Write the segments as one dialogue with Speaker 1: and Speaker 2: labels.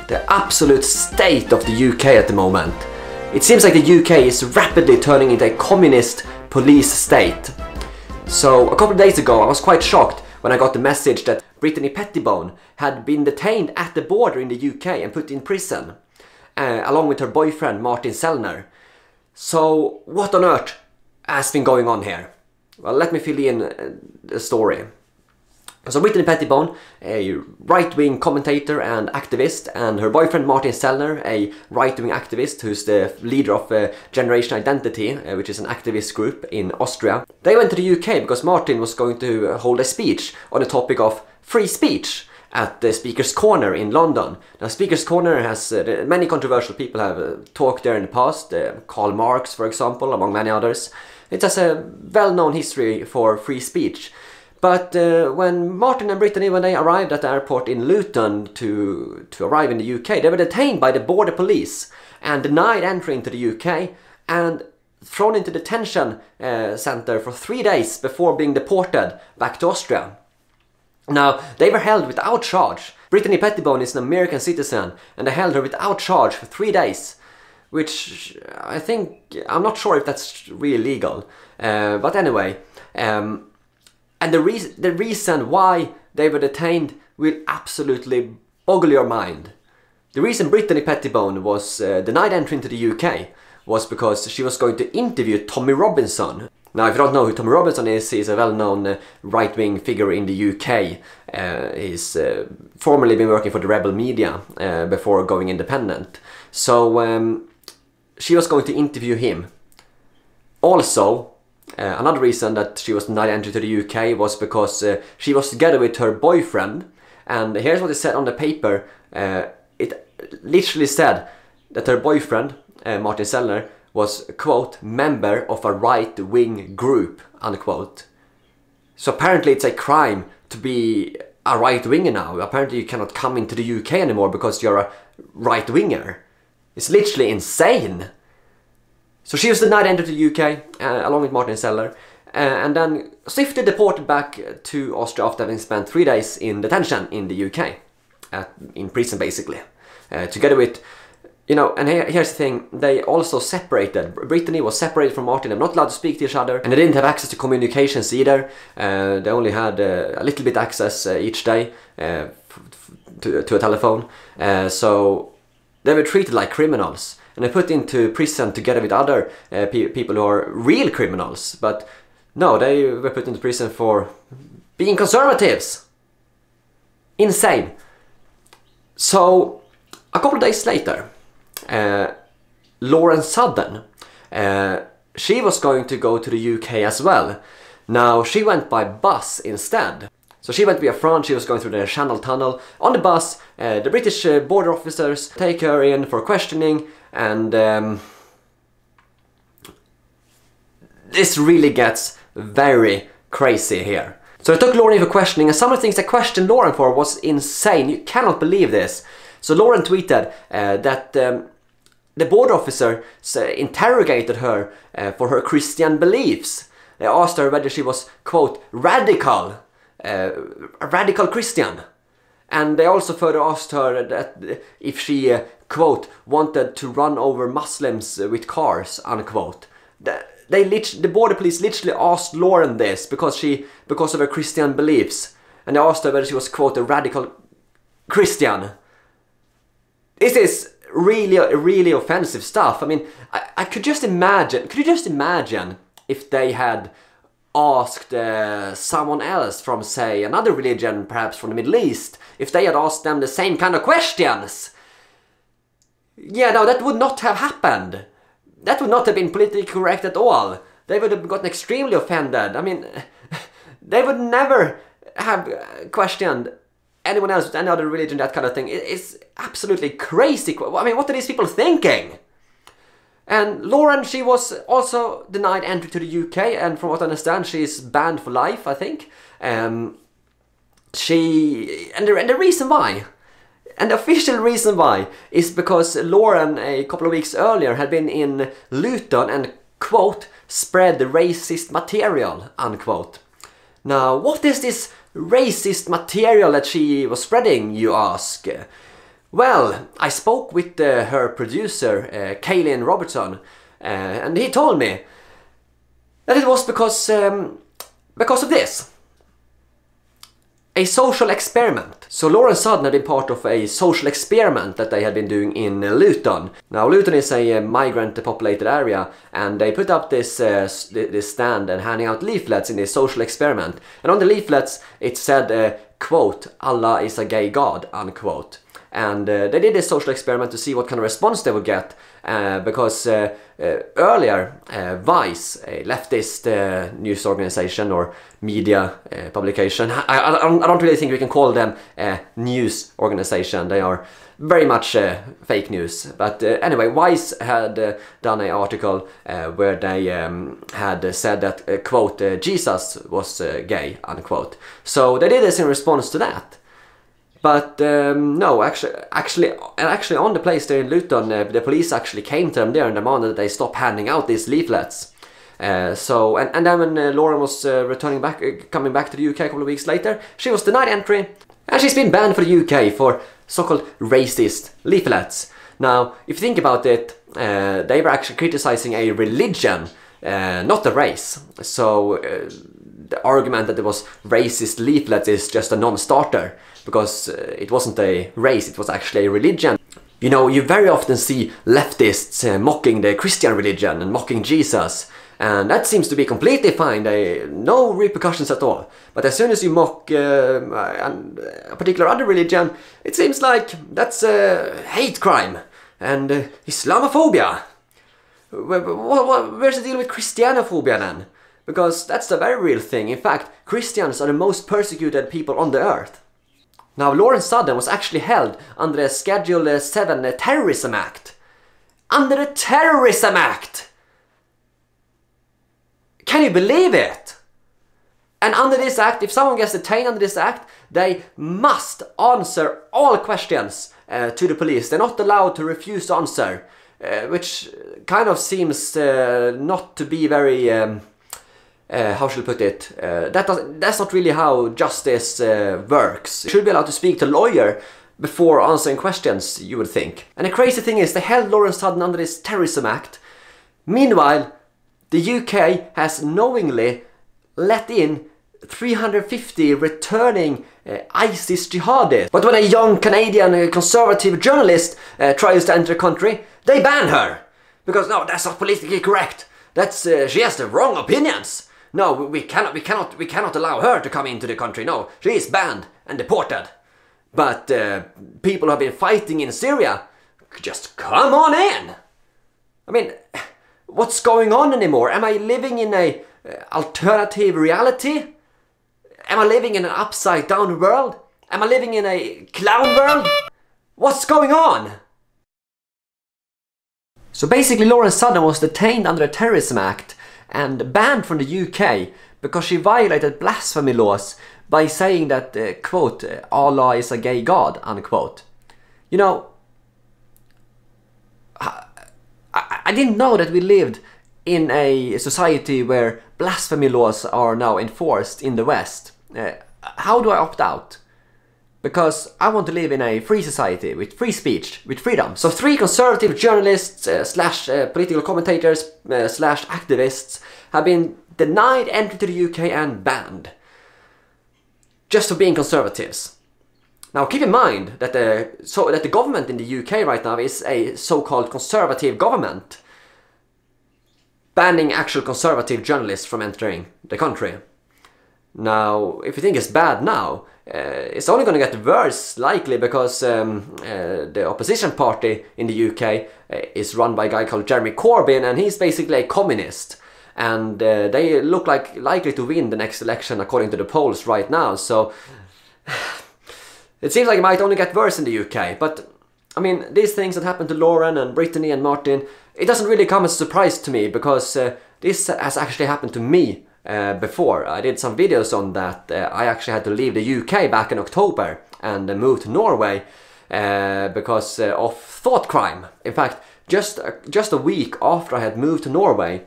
Speaker 1: The absolute state of the UK at the moment. It seems like the UK is rapidly turning into a communist police state. So a couple of days ago I was quite shocked when I got the message that Brittany Pettibone had been detained at the border in the UK and put in prison, along with her boyfriend Martin Sellner. So what on earth has been going on here? Well, let me fill you in the story. So Brittany Pettibone, a right-wing commentator and activist, and her boyfriend Martin Sellner, a right-wing activist who's the leader of Generation Identity, which is an activist group in Austria. They went to the UK because Martin was going to hold a speech on the topic of free speech at the Speaker's Corner in London. Now, Speaker's Corner has many controversial people have talked there in the past, Karl Marx, for example, among many others. It has a well-known history for free speech. But when Martin and Brittany, when they arrived at the airport in Luton to arrive in the UK, they were detained by the border police and denied entry into the UK and thrown into detention center for 3 days before being deported back to Austria. Now, they were held without charge. Brittany Pettibone is an American citizen and they held her without charge for 3 days, which I'm not sure if that's really legal. But anyway, and the reason why they were detained will absolutely boggle your mind. The reason Brittany Pettibone was denied entry into the UK was because she was going to interview Tommy Robinson. Now, if you don't know who Tommy Robinson is, he's a well-known right-wing figure in the UK. He's formerly been working for the rebel media before going independent. So she was going to interview him. Also, another reason that she was denied entry to the UK was because she was together with her boyfriend, and here's what it said on the paper. It literally said that her boyfriend, Martin Sellner, was, quote, member of a right-wing group, unquote. So apparently it's a crime to be a right-winger now. Apparently you cannot come into the UK anymore because you're a right-winger. It's literally insane. So she was denied entry to the UK, along with Martin Sellner, and then swiftly deported back to Austria after having spent 3 days in detention in the UK, in prison basically, together with, you know, and here's the thing, they also separated. Brittany was separated from Martin, they're not allowed to speak to each other, and they didn't have access to communications either. They only had a little bit access each day to a telephone, so they were treated like criminals. And they put into prison together with other people who are real criminals. But no, they were put into prison for being conservatives. Insane. So, a couple of days later, Lauren Southern, she was going to go to the UK as well. Now, she went by bus instead. So she went via France, she was going through the Channel Tunnel. On the bus, the British border officers take her in for questioning, and this really gets very crazy here. So I took Lauren in for questioning, and some of the things I questioned Lauren for was insane. You cannot believe this. So Lauren tweeted that the border officer interrogated her for her Christian beliefs. They asked her whether she was, quote, radical. A radical Christian, and they also further asked her that if she, quote, wanted to run over Muslims with cars, unquote. The border police literally asked Lauren this because of her Christian beliefs, and they asked her whether she was, quote, a radical Christian. This is really offensive stuff. I mean, I could just imagine. Could you just imagine if they had asked someone else from, say, another religion, perhaps from the Middle East, if they had asked them the same kind of questions? Yeah, no, that would not have happened. That would not have been politically correct at all. They would have gotten extremely offended. I mean, they would never have questioned anyone else with any other religion, that kind of thing. It's absolutely crazy. I mean, what are these people thinking? And Lauren, she was also denied entry to the UK, and from what I understand, she's banned for life, I think. And the reason why, and the official reason why, is because Lauren, a couple of weeks earlier, had been in Luton and, quote, spread racist material, unquote. Now, what is this racist material that she was spreading, you ask? Well, I spoke with her producer, Kaylin Robertson, and he told me that it was because of this. A social experiment. So Lauren Sutton had been part of a social experiment that they had been doing in Luton. Now Luton is a migrant populated area, and they put up this stand and handing out leaflets in this social experiment. And on the leaflets it said, quote, "Allah is a gay god," unquote. And they did this social experiment to see what kind of response they would get, because earlier Vice, a leftist news organization or media publication, I don't really think we can call them a news organization. They are very much fake news. But anyway, Vice had done an article where they had said that, quote, "Jesus was gay," unquote. So they did this in response to that. But no, actually on the place there in Luton, the police actually came to them there and demanded that they stop handing out these leaflets. So then when Lauren was coming back to the UK a couple of weeks later, she was denied entry, and she's been banned for the UK for so-called racist leaflets. Now, if you think about it, they were actually criticizing a religion, not a race. So the argument that there was racist leaflets is just a non-starter, because it wasn't a race, it was actually a religion. You know, you very often see leftists mocking the Christian religion and mocking Jesus, and that seems to be completely fine, no repercussions at all. But as soon as you mock a particular other religion, it seems like that's a hate crime and Islamophobia. Where's the deal with Christianophobia then? Because that's the very real thing. In fact, Christians are the most persecuted people on the earth. Now, Lauren Sutton was actually held under the Schedule 7 Terrorism Act. Under the Terrorism Act! Can you believe it? And under this act, if someone gets detained under this act, they must answer all questions to the police. They're not allowed to refuse to answer, which kind of seems not to be very... how should I put it? That's not really how justice works. You should be allowed to speak to a lawyer before answering questions, you would think. And the crazy thing is, they held Lauren Sutton under this Terrorism Act. Meanwhile, the UK has knowingly let in 350 returning ISIS jihadists. But when a young Canadian conservative journalist tries to enter the country, they ban her. Because no, that's not politically correct. That's she has the wrong opinions. No, we cannot allow her to come into the country. No, she is banned and deported. But people who have been fighting in Syria, just come on in. I mean, what's going on anymore? Am I living in a alternative reality? Am I living in an upside down world? Am I living in a clown world? What's going on? So basically, Lauren Sutton was detained under the Terrorism Act and banned from the UK because she violated blasphemy laws by saying that, quote, "Allah is a gay god," unquote. You know, I didn't know that we lived in a society where blasphemy laws are now enforced in the West. How do I opt out? Because I want to live in a free society with free speech, with freedom. So 3 conservative journalists slash political commentators slash activists have been denied entry to the UK and banned. Just for being conservatives. Now keep in mind that the government in the UK right now is a so-called conservative government, banning actual conservative journalists from entering the country. Now, if you think it's bad now, it's only going to get worse, likely, because the opposition party in the UK is run by a guy called Jeremy Corbyn, and he's basically a communist. And they look like likely to win the next election according to the polls right now, so it seems like it might only get worse in the UK. But, I mean, these things that happened to Lauren and Brittany and Martin, it doesn't really come as a surprise to me, because this has actually happened to me before. I did some videos on that. I actually had to leave the UK back in October and move to Norway because of thought crime. In fact, just a week after I had moved to Norway,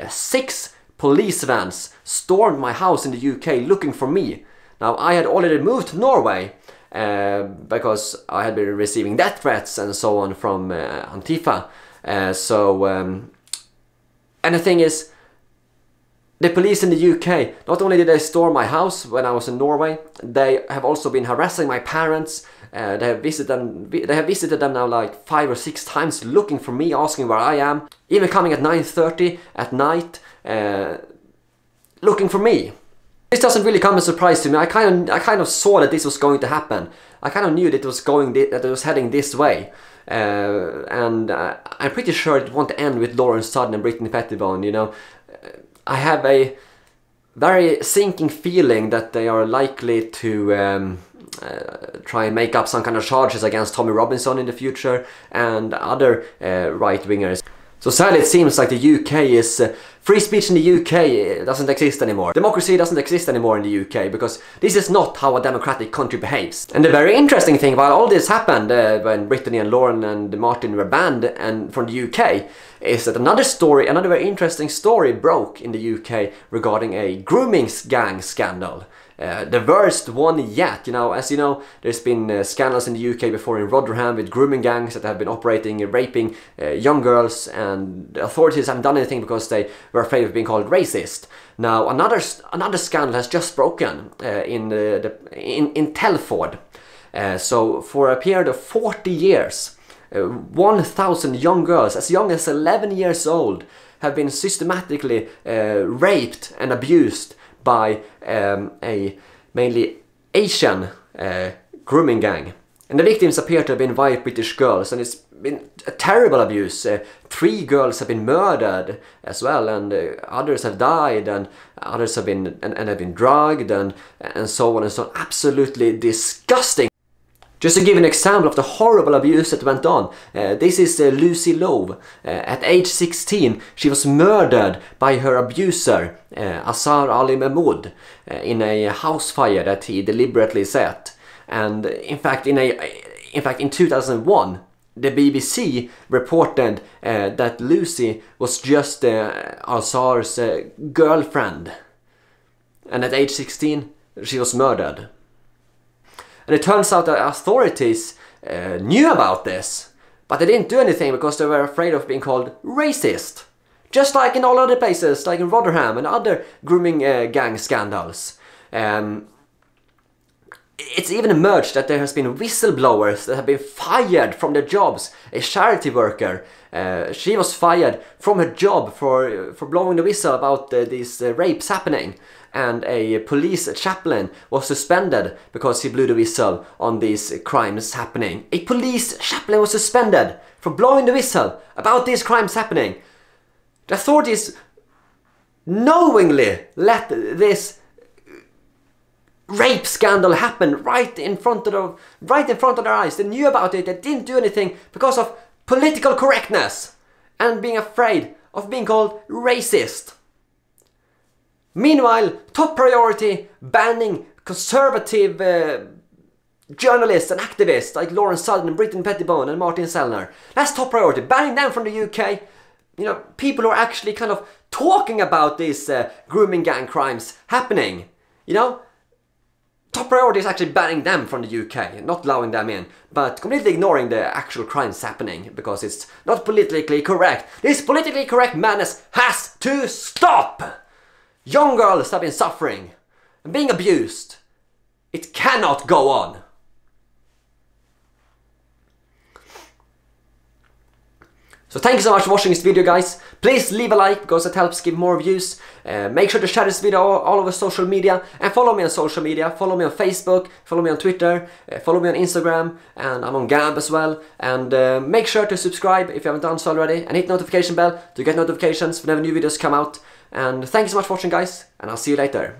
Speaker 1: 6 police vans stormed my house in the UK looking for me. Now, I had already moved to Norway because I had been receiving death threats and so on from Antifa. And the thing is, the police in the UK, not only did they storm my house when I was in Norway, they have also been harassing my parents. They have visited them now like 5 or 6 times, looking for me, asking where I am, even coming at 9:30 at night, looking for me. This doesn't really come as a surprise to me. I kind of saw that this was going to happen. I kind of knew that it was heading this way. And I'm pretty sure it won't end with Lauren Sutton and Brittany Pettibone, you know. I have a very sinking feeling that they are likely to try and make up some kind of charges against Tommy Robinson in the future and other right-wingers. So sadly it seems like the UK is... free speech in the UK doesn't exist anymore. Democracy doesn't exist anymore in the UK because this is not how a democratic country behaves. And the very interesting thing while all this happened, when Brittany and Lauren and Martin were banned and from the UK, is that another very interesting story broke in the UK regarding a grooming gang scandal. The worst one yet. You know, as you know, there's been scandals in the UK before in Rotherham with grooming gangs that have been operating, raping young girls, and the authorities haven't done anything because they were afraid of being called racist. Now, another scandal has just broken in Telford. So, for a period of 40 years, 1,000 young girls, as young as 11 years old, have been systematically raped and abused by a mainly Asian grooming gang. And the victims appear to have been white British girls, and it's been a terrible abuse. 3 girls have been murdered as well, and others have died, and others have been have been drugged, and so on and so on. Absolutely disgusting. Just to give an example of the horrible abuse that went on, this is Lucy Lowe. At age 16, she was murdered by her abuser, Azhar Ali Mahmoud, in a house fire that he deliberately set. And in fact, in 2001, the BBC reported that Lucy was just Azhar's girlfriend. And at age 16, she was murdered. And it turns out that authorities knew about this, but they didn't do anything because they were afraid of being called racist. Just like in all other places, like in Rotherham and other grooming gang scandals. It's even emerged that there has been whistleblowers that have been fired from their jobs. A charity worker, she was fired from her job for blowing the whistle about these rapes happening. And a police chaplain was suspended because he blew the whistle on these crimes happening. A police chaplain was suspended for blowing the whistle about these crimes happening. The authorities knowingly let this rape scandal happen right in front of their eyes. They knew about it, they didn't do anything because of political correctness and being afraid of being called racist. Meanwhile, top priority, banning conservative journalists and activists like Lauren Sutton and Brittany Pettibone and Martin Sellner. That's top priority, banning them from the UK. You know, people who are actually kind of talking about these grooming gang crimes happening. You know, top priority is actually banning them from the UK, not allowing them in, but completely ignoring the actual crimes happening because it's not politically correct. This politically correct madness has to stop! Young girls have been suffering and being abused. It cannot go on. So thank you so much for watching this video, guys. Please leave a like because it helps give more views. Make sure to share this video all over social media and follow me on social media. Follow me on Facebook, follow me on Twitter, follow me on Instagram, and I'm on Gab as well. And make sure to subscribe if you haven't done so already and hit the notification bell to get notifications whenever new videos come out. And thank you so much for watching, guys, and I'll see you later.